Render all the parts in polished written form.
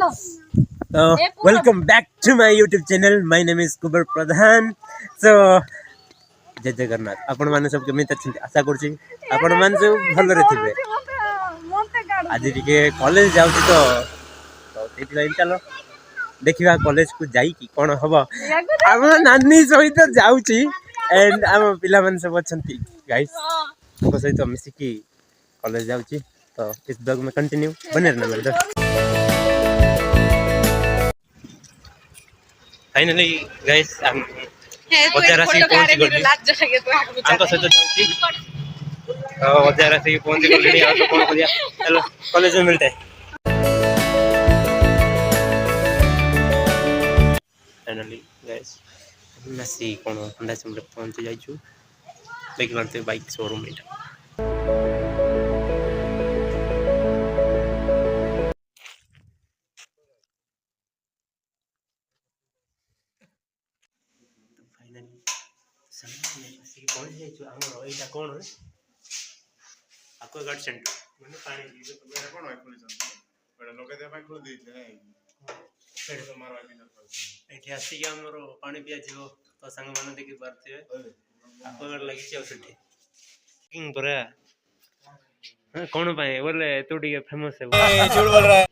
Welcome back to my YouTube channel. My name is Kubar Pradhan. So जय जगन्नाथ आपण माने सब केमिति अछि आशा करछि आपण मान सब भलो रे थिबे आज टिके कॉलेज जाउछि तो एति लाइन चलो देखिबा कॉलेज को जाई कि कोन हबो हम नानी सहित जाउछि एंड हम पिला मन सब अछंती गाइस को सहित मिसी कि कॉलेज जाउछि तो इस ब्लॉग में कंटिन्यू बने रहना मेरे दोस्त फाइनली गाइस हम बजार आसी पहुंच गली आंको सहित जाउछि तो बजार आसी पहुंच गली आ तो कोन करिया चलो कॉलेज में मिलते हैं फाइनली गाइस नसी कोन अंडा से पहुंच जाइछु देख लते बाइक शोरूम में पहुंच जाइछु हमर एटा कोन एक्वागार्ड सेंटर माने पानी पीबे कोन एक्वागार्ड सेंटर बड़ा लोके दे पाई खोल दी छे पेड़ तो मारवा भी न एठी आसी के हमर पानी पिया जिवो तो संग माने देखि पारते एक्वागार्ड लागि छै ओसठी किंग परा हां कोन पाए बोले तू डी फेमस है झूठ बोल रहा है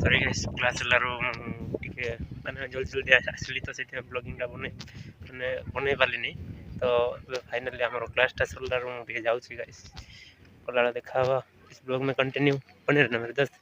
सॉरी गाइस क्लास लारो टिके माने जल्दी आसली तो सेठी ब्लॉगिंग का बने पाली नहीं तो फाइनली हमर क्लास टा सरला टिके जाउछी गाइस कोलाला देखावा इस ब्लॉग में कंटिन्यू बने रहना मेरे दोस्त